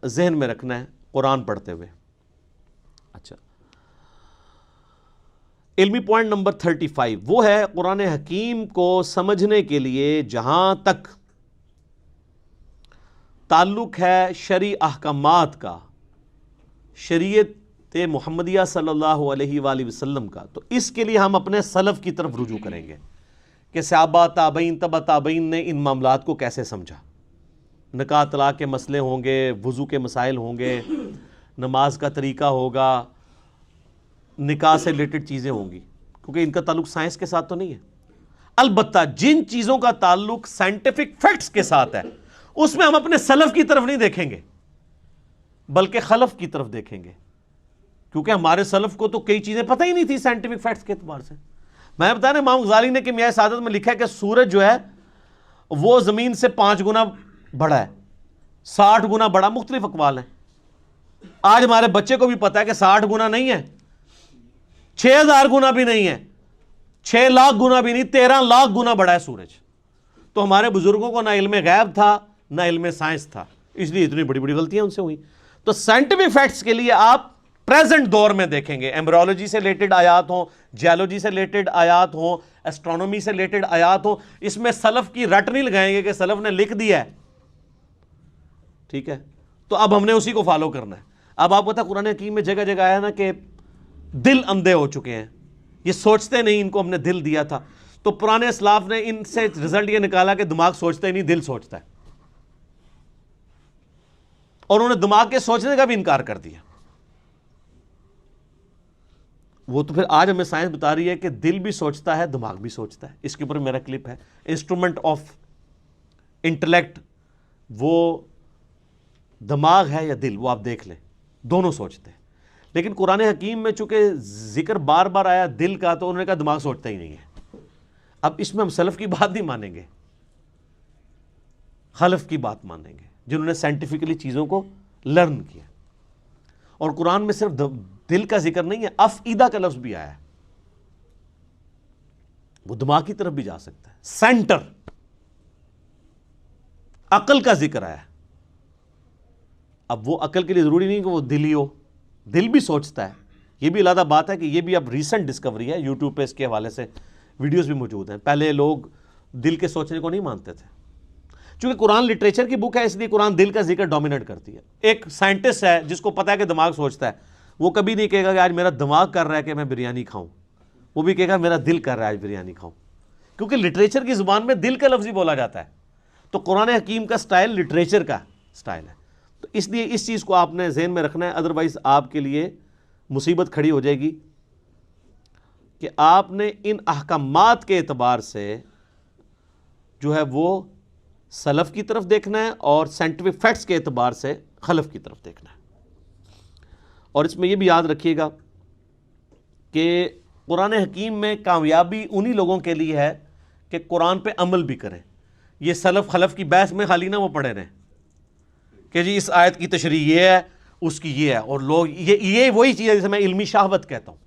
ذہن میں رکھنا ہے قرآن پڑھتے ہوئے. اچھا، علمی پوائنٹ نمبر 35 وہ ہے قرآن حکیم کو سمجھنے کے لیے جہاں تک تعلق ہے شرعی احکامات کا، شریعت محمدیہ صلی اللہ علیہ وآلہ وسلم کا، تو اس کے لیے ہم اپنے سلف کی طرف رجوع کریں گے کہ صحابہ، تابعین، تبع تابعین نے ان معاملات کو کیسے سمجھا. نکاح طلاق کے مسئلے ہوں گے، وضو کے مسائل ہوں گے، نماز کا طریقہ ہوگا، نکاح سے ریلیٹڈ چیزیں ہوں گی، کیونکہ ان کا تعلق سائنس کے ساتھ تو نہیں ہے. البتہ جن چیزوں کا تعلق سائنٹیفک فیکٹس کے ساتھ ہے اس میں ہم اپنے سلف کی طرف نہیں دیکھیں گے بلکہ خلف کی طرف دیکھیں گے، کیونکہ ہمارے سلف کو تو کئی چیزیں پتہ ہی نہیں تھی سائنٹیفک فیکٹس کے اعتبار سے. میں بتایا نا، امام غزالی نے کہ میاں سعادت میں لکھا ہے کہ سورج جو ہے وہ زمین سے 5 گنا بڑا ہے، 60 گنا بڑا. مختلف اقوال ہیں. آج ہمارے بچے کو بھی پتا ہے کہ 60 گنا نہیں ہے، 6000 گنا بھی نہیں ہے، 6 لاکھ گنا بھی نہیں، 13 لاکھ گنا بڑا ہے سورج. تو ہمارے بزرگوں کو نہ علم غیب تھا نہ علم سائنس تھا، اس لیے اتنی بڑی بڑی غلطیاں ان سے ہوئی. تو سائنٹیفک فیکٹس کے لیے آپ پریزنٹ دور میں دیکھیں گے، ایمبریولوجی سے ریلیٹڈ آیات ہوں، جیولوجی سے ریلیٹڈ آیات ہوں، ایسٹرونومی سے ریلیٹڈ آیات ہوں، اس میں سلف کی رٹ نہیں لگائیں گے کہ سلف نے لکھ دیا ہے. ٹھیک ہے، تو اب ہم نے اسی کو فالو کرنا ہے. اب آپ پتہ قرآن حکیم میں جگہ جگہ آیا نا کہ دل اندھے ہو چکے ہیں، یہ سوچتے نہیں، ان کو ہم نے دل دیا تھا. تو پرانے اسلاف نے ان سے رزلٹ یہ نکالا کہ دماغ سوچتا ہی نہیں، دل سوچتا ہے، اور انہوں نے دماغ کے سوچنے کا بھی انکار کر دیا. وہ تو پھر آج ہمیں سائنس بتا رہی ہے کہ دل بھی سوچتا ہے، دماغ بھی سوچتا ہے. اس کے اوپر میرا کلپ ہے، انسٹرومنٹ آف انٹلیکٹ، وہ دماغ ہے یا دل، وہ آپ دیکھ لیں، دونوں سوچتے ہیں. لیکن قرآن حکیم میں چونکہ ذکر بار بار آیا دل کا، تو انہوں نے کہا دماغ سوچتا ہی نہیں ہے. اب اس میں ہم سلف کی بات نہیں مانیں گے، خلف کی بات مانیں گے جنہوں نے سائنٹیفکلی چیزوں کو لرن کیا. اور قرآن میں صرف دل کا ذکر نہیں ہے، افئدہ کا لفظ بھی آیا ہے، وہ دماغ کی طرف بھی جا سکتا ہے. سینٹر، عقل کا ذکر آیا ہے. اب وہ عقل کے لیے ضروری نہیں کہ وہ دل ہی ہو، دل بھی سوچتا ہے. یہ بھی علیحدہ بات ہے کہ یہ بھی اب ریسنٹ ڈسکوری ہے، یوٹیوب پہ اس کے حوالے سے ویڈیوز بھی موجود ہیں. پہلے لوگ دل کے سوچنے کو نہیں مانتے تھے. چونکہ قرآن لٹریچر کی بک ہے اس لیے قرآن دل کا ذکر ڈومینیٹ کرتی ہے. ایک سائنٹسٹ ہے جس کو پتا ہے کہ دماغ سوچتا ہے، وہ کبھی نہیں کہے گا کہ آج میرا دماغ کر رہا ہے کہ میں بریانی کھاؤں، وہ بھی کہے گا میرا دل کر رہا ہے آج بریانی کھاؤں، کیونکہ لٹریچر کی زبان میں دل کا لفظ ہی بولا جاتا ہے. تو قرآن حکیم کا سٹائل لٹریچر کا سٹائل ہے. تو اس لیے اس چیز کو آپ نے ذہن میں رکھنا ہے، ادروائز آپ کے لیے مصیبت کھڑی ہو جائے گی کہ آپ نے ان احکامات کے اعتبار سے جو ہے وہ سلف کی طرف دیکھنا ہے اور سائنٹیفک فیکٹس کے اعتبار سے خلف کی طرف دیکھنا ہے. اور اس میں یہ بھی یاد رکھیے گا کہ قرآن حکیم میں کامیابی انہی لوگوں کے لیے ہے کہ قرآن پہ عمل بھی کریں. یہ سلف خلف کی بحث میں خالی نہ وہ پڑھے رہیں کہ جی اس آیت کی تشریح یہ ہے، اس کی یہ ہے، اور لوگ یہ وہی چیز ہے جسے میں علمی شہوت کہتا ہوں.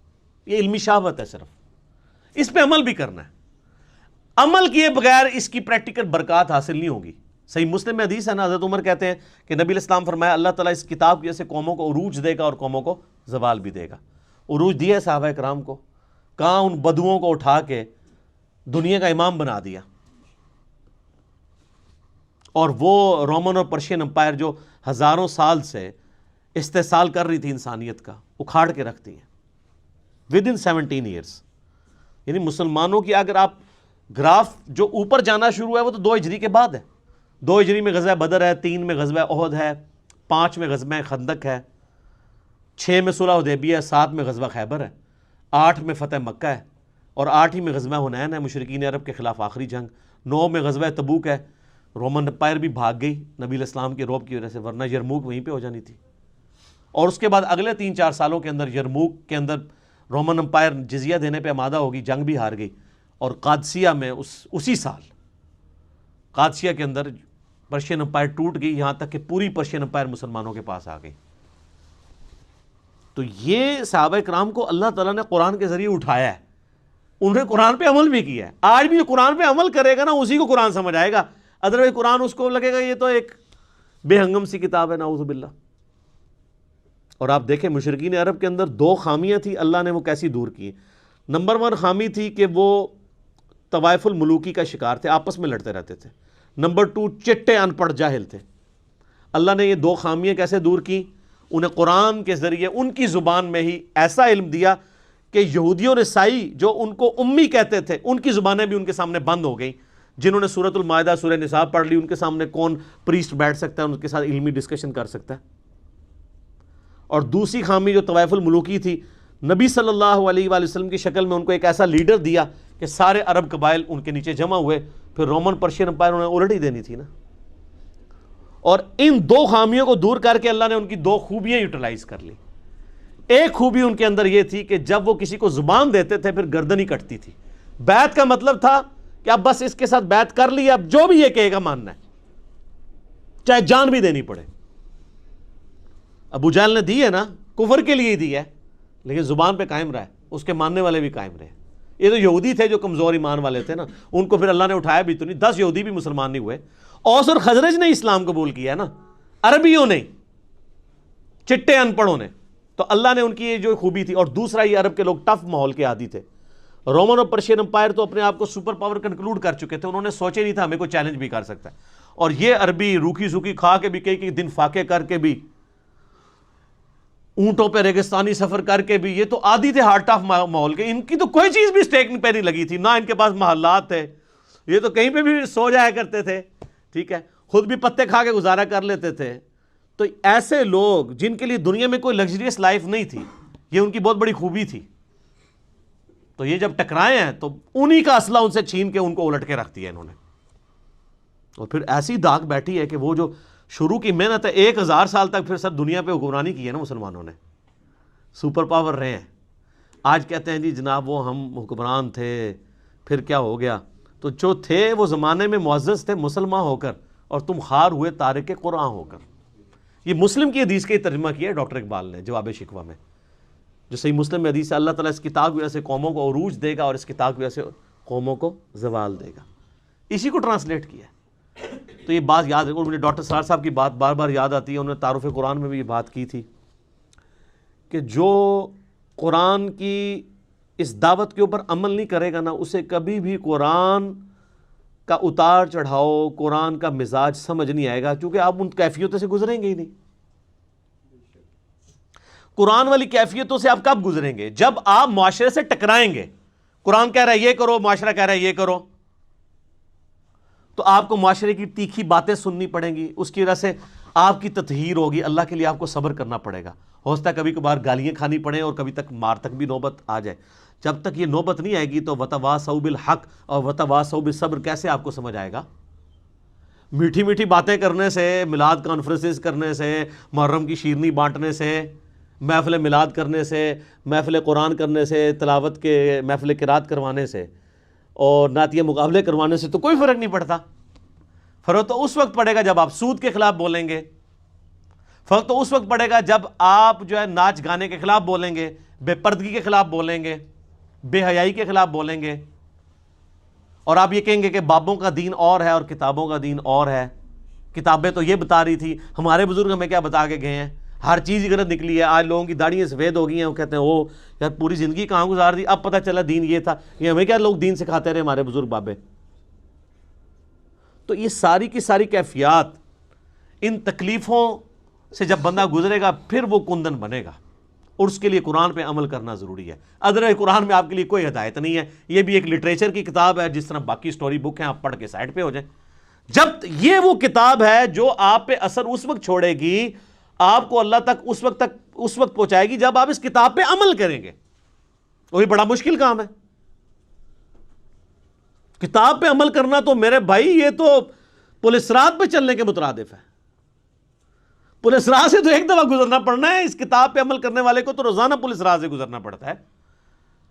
یہ علمی شہوت ہے، صرف اس پہ عمل بھی کرنا ہے. عمل کیے بغیر اس کی پریکٹیکل برکات حاصل نہیں ہوگی. صحیح مسلم میں حدیث ہے نا، حضرت عمر کہتے ہیں کہ نبی علیہ السلام فرمایا اللہ تعالیٰ اس کتاب کی وجہ سے قوموں کو عروج دے گا اور قوموں کو زوال بھی دے گا. عروج دیا ہے صحابہ کرام کو، کہاں ان بدوؤں کو اٹھا کے دنیا کا امام بنا دیا، اور وہ رومن اور پرشین امپائر جو ہزاروں سال سے استحصال کر رہی تھی انسانیت کا، اکھاڑ کے رکھتی ہیں ود ان 17 ایئرس. یعنی مسلمانوں کی اگر آپ گراف جو اوپر جانا شروع ہے وہ تو 2 ہجری کے بعد ہے. 2 ہجری میں غزوہ بدر ہے، 3 میں غزوہ احد ہے، 5 میں غزوہ خندق ہے، 6 میں صلح حدیبیہ ہے، 7 میں غزوہ خیبر ہے، 8 میں فتح مکہ ہے، اور 8 ہی میں غزوہ حنین ہے، مشرکین عرب کے خلاف آخری جنگ. 9 میں غزوہ تبوک ہے، رومن امپائر بھی بھاگ گئی نبی علیہ السلام کے رعب کی وجہ سے، ورنہ یرموک وہیں پہ ہو جانی تھی. اور اس کے بعد اگلے 3-4 سالوں کے اندر یرموک کے اندر رومن امپائر جزیہ دینے پہ آمادہ ہوگی، جنگ بھی ہار گئی. اور قادسیہ میں اسی سال قادسیہ کے اندر پرشین امپائر ٹوٹ گئی، یہاں تک کہ پوری پرشین امپائر مسلمانوں کے پاس آ گئی. تو یہ صحابہ کرام کو اللہ تعالیٰ نے قرآن کے ذریعے اٹھایا ہے، انہوں نے قرآن پہ عمل بھی کیا ہے. آج بھی جو قرآن پہ عمل کرے گا نا اسی کو قرآن سمجھ آئے گا، ادروائز قرآن اس کو لگے گا یہ تو ایک بے ہنگم سی کتاب ہے نعوذ باللہ. اور آپ دیکھیں مشرکین عرب کے اندر دو خامیاں تھیں, اللہ نے وہ کیسی دور کی. نمبر 1 خامی تھی کہ وہ طوائف الملوکی کا شکار تھے, آپس میں لڑتے رہتے تھے. نمبر 2 چٹے ان پڑھ جاہل تھے. اللہ نے یہ دو خامیاں کیسے دور کی؟ انہیں قرآن کے ذریعے ان کی زبان میں ہی ایسا علم دیا کہ یہودی اور عیسائی جو ان کو امی کہتے تھے, ان کی زبانیں بھی ان کے سامنے بند ہو گئیں. جنہوں نے سورۃ المائدہ, سورہ نساء پڑھ لی, ان کے سامنے کون پریسٹ بیٹھ سکتا ہے, ان کے ساتھ علمی ڈسکشن کر سکتا ہے. اور دوسری خامی جو طوائف الملوکی تھی, نبی صلی اللہ علیہ وآلہ وسلم کی شکل میں ان کو ایک ایسا لیڈر دیا کہ سارے عرب قبائل ان کے نیچے جمع ہوئے. پھر رومن پرشین امپائر انہوں نے الٹ ہی دینی تھی نا. اور ان دو خامیوں کو دور کر کے اللہ نے ان کی دو خوبیاں یوٹیلائز کر لی. ایک خوبی ان کے اندر یہ تھی کہ جب وہ کسی کو زبان دیتے تھے پھر گردن ہی کٹتی تھی. بیعت کا مطلب تھا کہ اب بس اس کے ساتھ بیعت کر لی, اب جو بھی یہ کہے گا ماننا ہے, چاہے جان بھی دینی پڑے. ابو جہل نے دی ہے نا, کفر کے لیے ہی دی ہے, لیکن زبان پہ قائم رہا ہے, اس کے ماننے والے بھی قائم رہے. یہ تو یہودی تھے جو کمزور ایمان والے تھے نا, ان کو پھر اللہ نے اٹھایا بھی تو نہیں. 10 یہودی بھی مسلمان نہیں ہوئے. اوس اور خزرج نے اسلام قبول کیا ہے نا, عربیوں نے, چٹے ان پڑھوں نے. تو اللہ نے ان کی یہ جو خوبی تھی. اور دوسرا, یہ عرب کے لوگ ٹف ماحول کے عادی تھے. رومن اور پرشین امپائر تو اپنے آپ کو سپر پاور کنکلوڈ کر چکے تھے, انہوں نے سوچے نہیں تھا ہمیں کوئی چیلنج بھی کر سکتا ہے. اور یہ عربی روکھی سوکھی کھا کے بھی, کئی دن فاقے کر کے بھی, اونٹوں پہ ریگستانی سفر کر کے بھی, یہ تو عادی تھے ہارٹ آف ماحول کے. ان کی تو کوئی چیز بھی اسٹیک پہ نہیں لگی تھی, نہ ان کے پاس محلات تھے, یہ تو کہیں پہ بھی سو جایا کرتے تھے, ٹھیک ہے, خود بھی پتے کھا کے گزارا کر لیتے تھے. تو ایسے لوگ جن کے لیے دنیا میں کوئی لگژریس لائف نہیں تھی, یہ ان کی بہت بڑی خوبی تھی. تو یہ جب ٹکرائے ہیں تو انہی کا اسلحہ ان سے چھین کے ان کو الٹ کے رکھ دیا انہوں نے. اور پھر ایسی داغ بیٹھی ہے کہ وہ جو شروع کی محنت ہے 1000 سال تک پھر سر دنیا پہ حکمرانی کی ہے نا مسلمانوں نے, سپر پاور رہے ہیں. آج کہتے ہیں جی جناب وہ ہم حکمران تھے, پھر کیا ہو گیا. تو جو تھے وہ زمانے میں معزز تھے مسلمان ہو کر, اور تم خار ہوئے تارک قرآن ہو کر. یہ مسلم کی حدیث کا ترجمہ کیا ہے ڈاکٹر اقبال نے جواب شکوہ میں, جو صحیح مسلم میں حدیث ہے, اللہ تعالیٰ اس کتاب کی وجہ سے قوموں کو عروج دے گا اور اس کتاب کی وجہ سے قوموں کو زوال دے گا. اسی کو ٹرانسلیٹ کیا ہے. تو یہ بات یاد ہے, اور مجھے ڈاکٹر سرار صاحب کی بات بار بار یاد آتی ہے, انہوں نے تعارف قرآن میں بھی یہ بات کی تھی کہ جو قرآن کی اس دعوت کے اوپر عمل نہیں کرے گا نا, اسے کبھی بھی قرآن کا اتار چڑھاؤ, قرآن کا مزاج سمجھ نہیں آئے گا, کیونکہ آپ ان کیفیتوں سے گزریں گے ہی نہیں. قرآن والی کیفیتوں سے آپ کب گزریں گے؟ جب آپ معاشرے سے ٹکرائیں گے. قرآن کہہ رہا ہے یہ کرو, معاشرہ کہہ رہا ہے یہ کرو, تو آپ کو معاشرے کی تیکھی باتیں سننی پڑیں گی, اس کی وجہ سے آپ کی تطہیر ہوگی. اللہ کے لیے آپ کو صبر کرنا پڑے گا. ہو سکتا ہے کبھی کبھار گالیاں کھانی پڑیں اور کبھی تک مار تک بھی نوبت آ جائے. جب تک یہ نوبت نہیں آئے گی تو وتواصوا بالحق اور وتواصوا بالصبر کیسے آپ کو سمجھ آئے گا؟ میٹھی میٹھی باتیں کرنے سے, میلاد کانفرنسز کرنے سے, محرم کی شیرنی بانٹنے سے, محفل میلاد کرنے سے, محفل قرآن کرنے سے, تلاوت کے محفل قرات کروانے سے اور نعتیہ مقابلے کروانے سے تو کوئی فرق نہیں پڑتا. فرق تو اس وقت پڑے گا جب آپ سود کے خلاف بولیں گے. فرق تو اس وقت پڑے گا جب آپ جو ہے ناچ گانے کے خلاف بولیں گے, بے پردگی کے خلاف بولیں گے, بے حیائی کے خلاف بولیں گے, اور آپ یہ کہیں گے کہ بابوں کا دین اور ہے اور کتابوں کا دین اور ہے. کتابیں تو یہ بتا رہی تھی, ہمارے بزرگ ہمیں کیا بتا کے گئے ہیں, ہر چیز غلط نکلی ہے. آج لوگوں کی داڑھیاں سفید ہو گئی ہیں, وہ کہتے ہیں او یار پوری زندگی کہاں گزار دی, اب پتہ چلا دین یہ تھا. یہ ہمیں کیا لوگ دین سکھاتے رہے ہمارے بزرگ بابے. تو یہ ساری کی ساری کیفیات, ان تکلیفوں سے جب بندہ گزرے گا پھر وہ کندن بنے گا, اور اس کے لیے قرآن پہ عمل کرنا ضروری ہے. ادروائز قرآن میں آپ کے لیے کوئی ہدایت نہیں ہے. یہ بھی ایک لٹریچر کی کتاب ہے, جس طرح باقی سٹوری بک ہیں, آپ پڑھ کے سائڈ پہ ہو جائیں. جب یہ وہ کتاب ہے جو آپ پہ اثر اس وقت چھوڑے گی, آپ کو اللہ تک اس وقت پہنچائے گی جب آپ اس کتاب پہ عمل کریں گے. وہی بڑا مشکل کام ہے. کتاب پہ عمل کرنا تو میرے بھائی یہ تو پولیس رات پہ چلنے کے مترادف ہے. پولیس راہ سے تو ایک دفعہ گزرنا پڑنا ہے, اس کتاب پہ عمل کرنے والے کو تو روزانہ پولیس راہ سے گزرنا پڑتا ہے.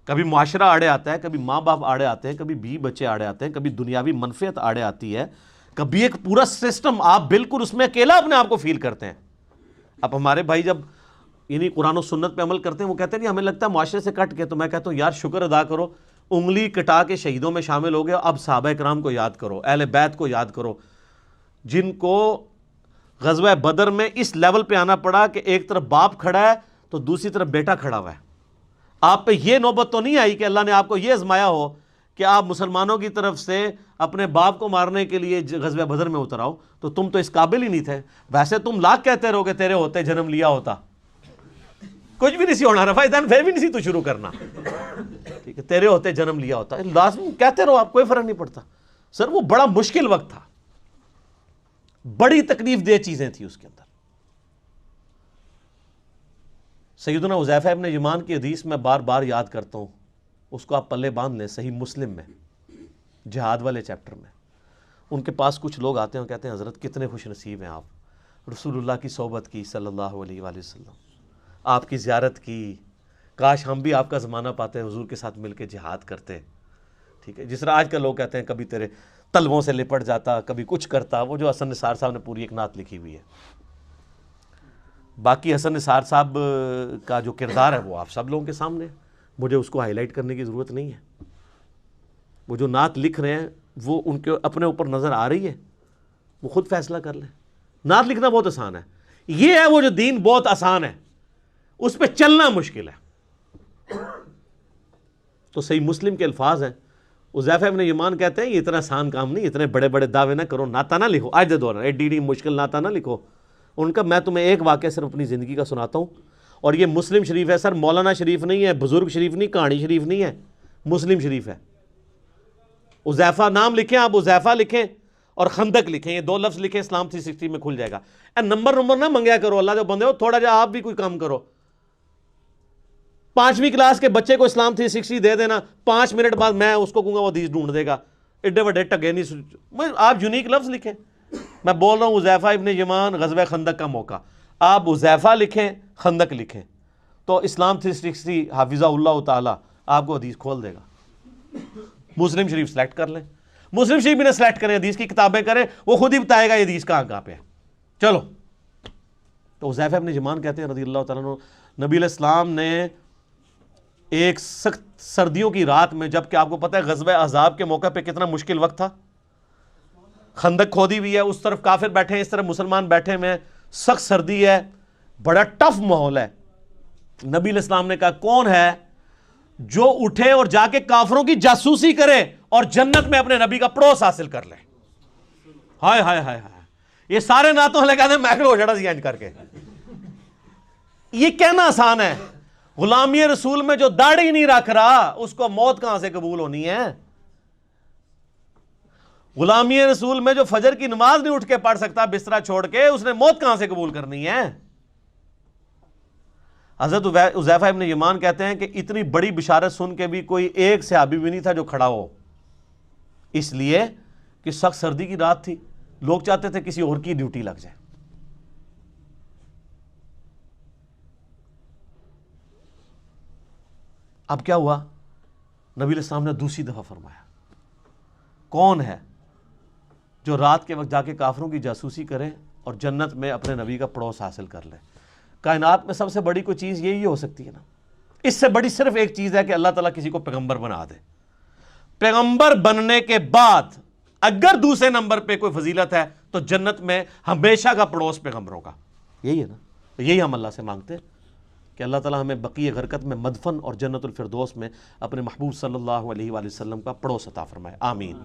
کبھی معاشرہ آڑے آتا ہے, کبھی ماں باپ آڑے آتے ہیں, کبھی بیوی بچے آڑے آتے ہیں, کبھی دنیاوی منفعت آڑے آتی ہے, کبھی ایک پورا سسٹم, آپ بالکل اس میں اکیلا اپنے آپ کو فیل کرتے ہیں. اب ہمارے بھائی جب یعنی قرآن و سنت پہ عمل کرتے ہیں, وہ کہتے ہیں ہمیں لگتا ہے معاشرے سے کٹ کے, تو میں کہتا ہوں یار شکر ادا کرو, انگلی کٹا کے شہیدوں میں شامل ہو گئے. اب صحابہ کرام کو یاد کرو, اہل بیت کو یاد کرو, جن کو غزوہ بدر میں اس لیول پہ آنا پڑا کہ ایک طرف باپ کھڑا ہے تو دوسری طرف بیٹا کھڑا ہوا ہے. آپ پہ یہ نوبت تو نہیں آئی کہ اللہ نے آپ کو یہ آزمایا ہو کہ آپ مسلمانوں کی طرف سے اپنے باپ کو مارنے کے لیے غزوہ بدر میں اتر آؤ, تو تم تو اس قابل ہی نہیں تھے. ویسے تم لاکھ کہتے رہو کہ تیرے ہوتے جنم لیا ہوتا, کچھ بھی نہیں سی ہونا رفا دین, پھر بھی نہیں سی تو شروع کرنا, ٹھیک ہے, تیرے ہوتے جنم لیا ہوتا, لازم کہتے رہو, آپ کوئی فرق نہیں پڑتا. سر وہ بڑا مشکل وقت تھا, بڑی تکلیف دہ چیزیں تھیں اس کے اندر. سیدنا حذیفہ ابن یمان کی حدیث میں بار بار یاد کرتا ہوں, اس کو آپ پلے باندھ لیں, صحیح مسلم میں جہاد والے چیپٹر میں. ان کے پاس کچھ لوگ آتے ہیں اور کہتے ہیں حضرت کتنے خوش نصیب ہیں آپ, رسول اللہ کی صحبت کی صلی اللہ علیہ وآلہ وسلم, آپ کی زیارت کی, کاش ہم بھی آپ کا زمانہ پاتے حضور کے ساتھ مل کے جہاد کرتے. ٹھیک ہے, جس طرح آج کل لوگ کہتے ہیں کبھی تیرے تلووں سے لپٹ جاتا, کبھی کچھ کرتا. وہ جو حسن نثار صاحب نے پوری ایک نعت لکھی ہوئی ہے. باقی حسن نثار صاحب کا جو کردار ہے وہ آپ سب لوگوں کے سامنے ہے, مجھے اس کو ہائی لائٹ کرنے کی ضرورت نہیں ہے. وہ جو نعت لکھ رہے ہیں وہ ان کے اپنے اوپر نظر آ رہی ہے, وہ خود فیصلہ کر لیں. نعت لکھنا بہت آسان ہے, یہ ہے وہ جو دین بہت آسان ہے, اس پہ چلنا مشکل ہے. تو صحیح مسلم کے الفاظ ہیں, حذیفہ ابن یمان کہتے ہیں یہ اتنا آسان کام نہیں, اتنے بڑے بڑے دعوے نہ کرو, نعتہ نہ لکھو, آج دے دور ایڈی مشکل نعتہ نہ لکھو. ان کا میں تمہیں ایک واقعہ صرف اپنی زندگی کا سناتا ہوں, اور یہ مسلم شریف ہے سر, مولانا شریف نہیں ہے, بزرگ شریف نہیں, کہانی شریف نہیں ہے, مسلم شریف ہے. حذیفہ نام لکھیں آپ, حذیفہ لکھیں اور خندق لکھیں, یہ دو لفظ لکھیں, اسلام 360 میں کھل جائے گا. نمبر نہ منگیا کرو, اللہ جو بندے ہو تھوڑا جا آپ بھی کوئی کام کرو. 5ویں کلاس کے بچے کو اسلام 360 دے دینا, 5 منٹ بعد میں اس کو کہوں گا وہ حدیث ڈھونڈ دے گا. ایڈے وڈے ٹگے نہیں, آپ یونیک لفظ لکھیں. میں بول رہا ہوں حذیفہ ابن یمان غزوہ خندق کا موقع, آپ حذیفہ لکھیں, خندق لکھیں, تو اسلام 360 حافظہ اللہ تعالی آپ کو حدیث کھول دے گا. مسلم شریف سلیکٹ کر لیں, مسلم شریف بھی نہ سلیکٹ کریں, حدیث کی کتابیں کریں, وہ خود ہی بتائے گا یہ حدیث کہاں پہ ہے. چلو, تو حذیفہ ابن یمان کہتے ہیں رضی اللہ تعالیٰ عنہ, نبی علیہ السلام نے ایک سخت سردیوں کی رات میں, جب کہ آپ کو پتہ ہے غزوہ احزاب کے موقع پہ کتنا مشکل وقت تھا, خندق کھودی ہوئی ہے, اس طرف کافر بیٹھے ہیں, اس طرف مسلمان بیٹھے ہوئے ہیں, سخت سردی ہے, بڑا ٹف ماحول ہے. نبی علیہ السلام نے کہا کون ہے جو اٹھے اور جا کے کافروں کی جاسوسی کرے اور جنت میں اپنے نبی کا پڑوس حاصل کر لے. ہائے ہائے ہائے ہائے, یہ سارے نعتوں والے کہتے ہیں میکڑو ہو جڑا سی انج کر کے. یہ کہنا آسان ہے, غلامی رسول میں جو داڑھی نہیں رکھ رہا اس کو موت کہاں سے قبول ہونی ہے. غلامی رسول میں جو فجر کی نماز نہیں اٹھ کے پڑھ سکتا بسترا چھوڑ کے, اس نے موت کہاں سے قبول کرنی ہے. حضرت حذیفہ ابن یمان کہتے ہیں کہ اتنی بڑی بشارت سن کے بھی کوئی ایک صحابی بھی نہیں تھا جو کھڑا ہو, اس لیے کہ سخت سردی کی رات تھی, لوگ چاہتے تھے کسی اور کی ڈیوٹی لگ جائے. اب کیا ہوا, نبی علیہ السلام نے دوسری دفعہ فرمایا کون ہے جو رات کے وقت جا کے کافروں کی جاسوسی کرے اور جنت میں اپنے نبی کا پڑوس حاصل کر لے. کائنات میں سب سے بڑی کوئی چیز یہی ہو سکتی ہے نا, اس سے بڑی صرف ایک چیز ہے کہ اللہ تعالیٰ کسی کو پیغمبر بنا دے. پیغمبر بننے کے بعد اگر دوسرے نمبر پہ کوئی فضیلت ہے تو جنت میں ہمیشہ کا پڑوس پیغمبروں کا, یہی ہے نا. یہی ہم اللہ سے مانگتے ہیں کہ اللہ تعالیٰ ہمیں بقیہ غرقت میں مدفن اور جنت الفردوس میں اپنے محبوب صلی اللہ علیہ وآلہ وسلم کا پڑوس عطا فرمائے, آمین.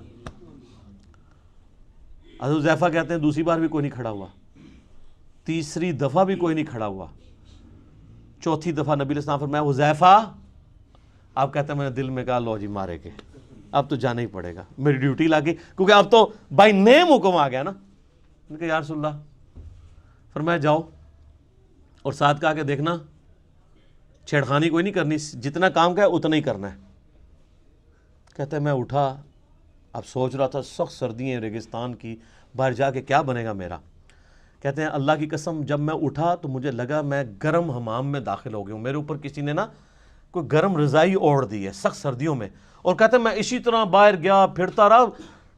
حضرت حذیفہ کہتے ہیں دوسری بار بھی کوئی نہیں کھڑا ہوا, تیسری دفعہ بھی کوئی نہیں کھڑا ہوا, چوتھی دفعہ نبی علیہ السلام فرمایا حذیفہ, آپ کہتے ہیں میں نے دل میں کہا لو جی مارے کے, اب تو جانا ہی پڑے گا, میری ڈیوٹی لگی, کیونکہ اب تو بائی نیم حکم آ گیا نا. ان کہ یا رسول اللہ, فرمایا جاؤ, اور ساتھ کہا کہ دیکھنا چھیڑخانی کوئی نہیں کرنی, جتنا کام کا ہے اتنا ہی کرنا ہے. کہتے ہیں میں اٹھا, اب سوچ رہا تھا سخت سردی ہیں ریگستان کی, باہر جا کے کیا بنے گا میرا. کہتے ہیں اللہ کی قسم جب میں اٹھا تو مجھے لگا میں گرم حمام میں داخل ہو گیا ہوں, میرے اوپر کسی نے نا کوئی گرم رضائی اوڑھ دی ہے سخت سردیوں میں. اور کہتے ہیں میں اسی طرح باہر گیا پھرتا رہا,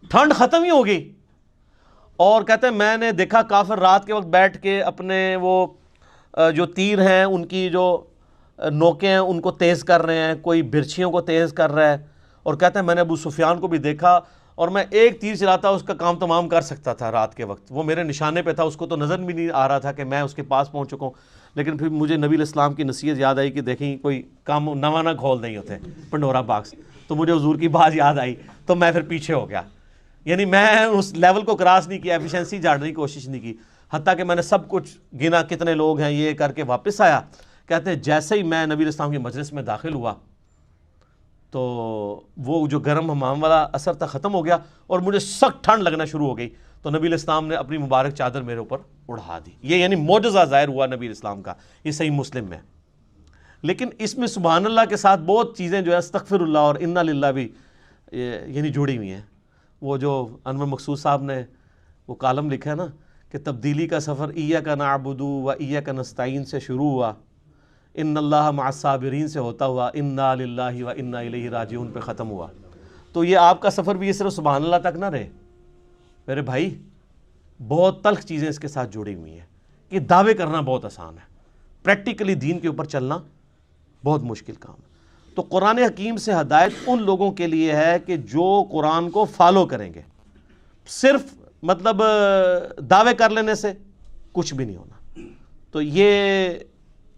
ٹھنڈ ختم ہی ہو گئی. اور کہتے ہیں میں نے دیکھا کافر رات کے وقت بیٹھ کے اپنے وہ جو تیر ہیں ان کی جو نوکیں ہیں ان کو تیز کر رہے ہیں, کوئی برچھیوں کو تیز کر رہا ہے. اور کہتے ہیں میں نے ابو سفیان کو بھی دیکھا اور میں ایک تیر چلاتا اس کا کام تمام کر سکتا تھا رات کے وقت. وہ میرے نشانے پہ تھا, اس کو تو نظر بھی نہیں آ رہا تھا کہ میں اس کے پاس پہنچ چکا ہوں. لیکن پھر مجھے نبی علیہ السلام کی نصیحت یاد آئی کہ دیکھیں کوئی کام نواں نہ کھول نہیں ہوتے پنڈورا باکس. تو مجھے حضور کی بات یاد آئی تو میں پھر پیچھے ہو گیا. یعنی میں اس لیول کو کراس نہیں کیا, ایفیشنسی جھاڑنے کی کوشش نہیں کی, حتیٰ کہ میں نے سب کچھ گنا کتنے لوگ ہیں یہ کر کے واپس آیا. کہتے ہیں جیسے ہی میں نبی علیہ السلام کی مجلس میں داخل ہوا تو وہ جو گرم حمام والا اثر تھا ختم ہو گیا اور مجھے سخت ٹھنڈ لگنا شروع ہو گئی. تو نبی علیہ السلام نے اپنی مبارک چادر میرے اوپر اڑا دی. یہ یعنی معجزہ ظاہر ہوا نبی علیہ السلام کا. یہ صحیح مسلم میں. لیکن اس میں سبحان اللہ کے ساتھ بہت چیزیں جو ہے استغفر اللہ اور انا للہ بھی یعنی جڑی ہوئی ہیں. وہ جو انور مقصود صاحب نے وہ کالم لکھا ہے نا کہ تبدیلی کا سفر ایاک نعبد و ایاک نستعین سے شروع ہوا, ان اللہ مع الصابرین سے ہوتا ہوا انا للہ و انا الیہ راجعون پہ ختم ہوا. تو یہ آپ کا سفر بھی یہ صرف سبحان اللہ تک نہ رہے میرے بھائی, بہت تلخ چیزیں اس کے ساتھ جڑی ہوئی ہیں. کہ دعوے کرنا بہت آسان ہے, پریکٹیکلی دین کے اوپر چلنا بہت مشکل کام ہے. تو قرآن حکیم سے ہدایت ان لوگوں کے لیے ہے کہ جو قرآن کو فالو کریں گے. صرف مطلب دعوے کر لینے سے کچھ بھی نہیں ہونا. تو یہ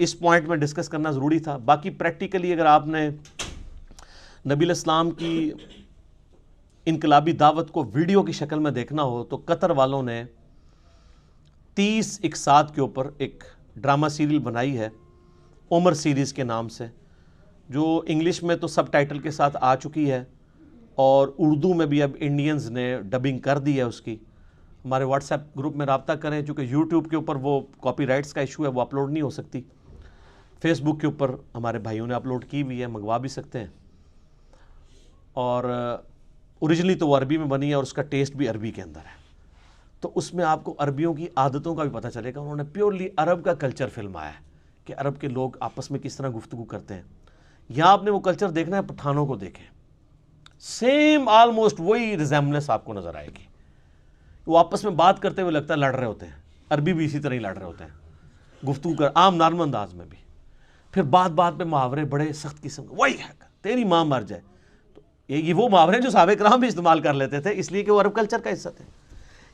اس پوائنٹ میں ڈسکس کرنا ضروری تھا. باقی پریکٹیکلی اگر آپ نے نبی علیہ السلام کی انقلابی دعوت کو ویڈیو کی شکل میں دیکھنا ہو تو قطر والوں نے 30 اقساط کے اوپر ایک ڈرامہ سیریل بنائی ہے عمر سیریز کے نام سے, جو انگلش میں تو سب ٹائٹل کے ساتھ آ چکی ہے اور اردو میں بھی اب انڈینز نے ڈبنگ کر دی ہے اس کی. ہمارے واٹس ایپ گروپ میں رابطہ کریں, چونکہ یوٹیوب کے اوپر وہ کاپی رائٹس کا ایشو ہے, وہ اپلوڈ نہیں ہو سکتی. فیس بک کے اوپر ہمارے بھائیوں نے اپلوڈ کی ہوئی ہے, منگوا بھی سکتے ہیں. اور اوریجنلی تو وہ عربی میں بنی ہے اور اس کا ٹیسٹ بھی عربی کے اندر ہے. تو اس میں آپ کو عربیوں کی عادتوں کا بھی پتہ چلے گا. انہوں نے پیورلی عرب کا کلچر فلمایا ہے کہ عرب کے لوگ آپس میں کس طرح گفتگو کرتے ہیں. یہاں آپ نے وہ کلچر دیکھنا ہے, پٹھانوں کو دیکھیں, سیم آلموسٹ وہی ریزیمبلنس آپ کو نظر آئے گی. وہ آپس میں بات کرتے ہوئے لگتا ہے لڑ رہے ہوتے ہیں. عربی بھی اسی طرح ہی لڑ رہے ہوتے ہیں گفتگو کر, عام نارمل انداز میں بھی. پھر بات بات پہ محاورے بڑے سخت قسم کے, وہی ہے تیری ماں مر جائے. تو یہ وہ محاورے جو صحابہ کرام بھی استعمال کر لیتے تھے, اس لیے کہ وہ عرب کلچر کا حصہ تھے.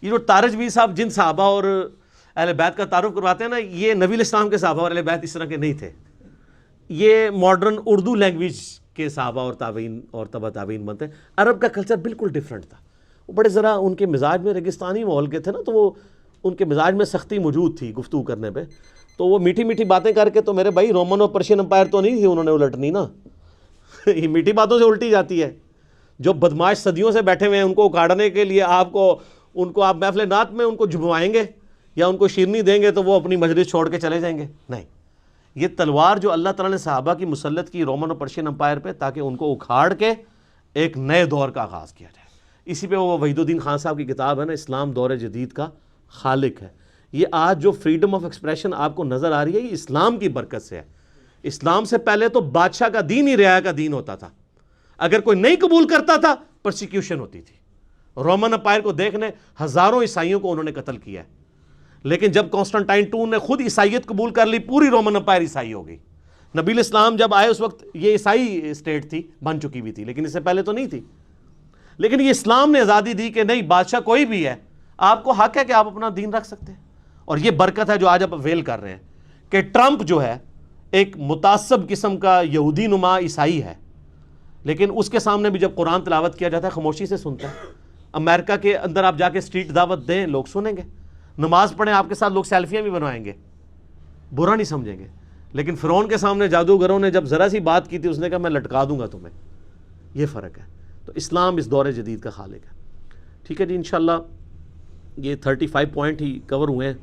یہ جو تارجوی صاحب جن صحابہ اور اہل بیت کا تعارف کرواتے ہیں نا, یہ نبی علیہ السلام کے صحابہ اور اہل بیت اس طرح کے نہیں تھے. یہ ماڈرن اردو لینگویج کے صحابہ اور تابعین اور تبع تابعین بنتے ہیں. عرب کا کلچر بالکل ڈیفرنٹ تھا. وہ بڑے ذرا ان کے مزاج میں ریگستانی ماحول کے تھے نا, تو وہ ان کے مزاج میں سختی موجود تھی گفتگو کرنے پہ. تو وہ میٹھی میٹھی باتیں کر کے, تو میرے بھائی رومن اور پرشین امپائر تو نہیں تھی انہوں نے الٹنی نا. یہ میٹھی باتوں سے الٹی جاتی ہے. جو بدماش صدیوں سے بیٹھے ہوئے ہیں ان کو اکھاڑنے کے لیے ان کو آپ محفل نعت میں ان کو جھموائیں گے یا ان کو شیرنی دیں گے تو وہ اپنی مجلس چھوڑ کے چلے جائیں گے. نہیں, یہ تلوار جو اللہ تعالیٰ نے صحابہ کی مسلط کی رومن اور پرشین امپائر پہ, تاکہ ان کو اکھاڑ کے ایک نئے دور کا آغاز کیا جائے. اسی پہ وہ وحید الدین خان صاحب کی کتاب ہے نا, اسلام دور جدید کا خالق ہے. یہ آج جو فریڈم آف ایکسپریشن آپ کو نظر آ رہی ہے, یہ اسلام کی برکت سے ہے. اسلام سے پہلے تو بادشاہ کا دین ہی رعایا کا دین ہوتا تھا. اگر کوئی نہیں قبول کرتا تھا پرسیکیوشن ہوتی تھی. رومن امپائر کو دیکھنے ہزاروں عیسائیوں کو انہوں نے قتل کیا ہے. لیکن جب کانسٹنٹائن II نے خود عیسائیت قبول کر لی, پوری رومن امپائر عیسائی ہو گئی. نبی علیہ السلام جب آئے اس وقت یہ عیسائی اسٹیٹ تھی, بن چکی بھی تھی, لیکن اس سے پہلے تو نہیں تھی. لیکن یہ اسلام نے آزادی دی کہ نہیں, بادشاہ کوئی بھی ہے, آپ کو حق ہے کہ آپ اپنا دین رکھ سکتے ہیں. اور یہ برکت ہے جو آج آپ اویل کر رہے ہیں کہ ٹرمپ جو ہے ایک متعصب قسم کا یہودی نما عیسائی ہے, لیکن اس کے سامنے بھی جب قرآن تلاوت کیا جاتا ہے خاموشی سے سنتا ہے. امریکہ کے اندر آپ جا کے اسٹریٹ دعوت دیں, لوگ سنیں گے. نماز پڑھیں آپ کے ساتھ, لوگ سیلفیاں بھی بنوائیں گے, برا نہیں سمجھیں گے. لیکن فرعون کے سامنے جادوگروں نے جب ذرا سی بات کی تھی, اس نے کہا میں لٹکا دوں گا تمہیں. یہ فرق ہے. تو اسلام اس دور جدید کا خالق ہے. ٹھیک ہے جی, انشاءاللہ یہ 35 پوائنٹ ہی کور ہوئے ہیں,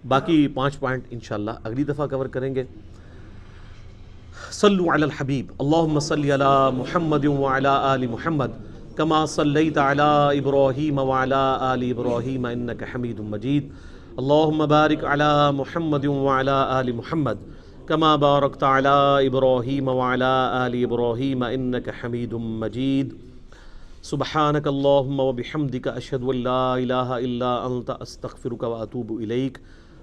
باقی 5 پوائنٹ انشاءاللہ اگلی دفعہ کور کریں گے. صلو علی الحبیب, اللہم صلی علی محمد وعلی آل محمد کما صلیت علی ابراہیم وعلی آل ابراہیم انک حمید مجید. اللہم بارک علی محمد وعلی آل محمد کما بارکت علی ابراہیم وعلی آل ابراہیم انک حمید مجید. سبحانک اللہم وبحمدک اشہد ان لا الہ الا انت استغفرک واتوب الیک.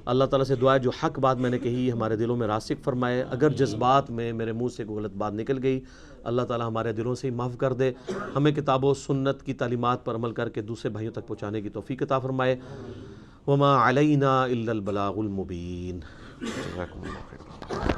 اللہ تعالیٰ سے دعا ہے جو حق بات میں نے کہی ہمارے دلوں میں راسخ فرمائے. اگر جذبات میں میرے منہ سے کوئی غلط بات نکل گئی اللہ تعالیٰ ہمارے دلوں سے ہی معاف کر دے. ہمیں کتاب و سنت کی تعلیمات پر عمل کر کے دوسرے بھائیوں تک پہنچانے کی توفیق عطا فرمائے. وما علینا الا البلاغ المبین. جزاکم اللہ خیر.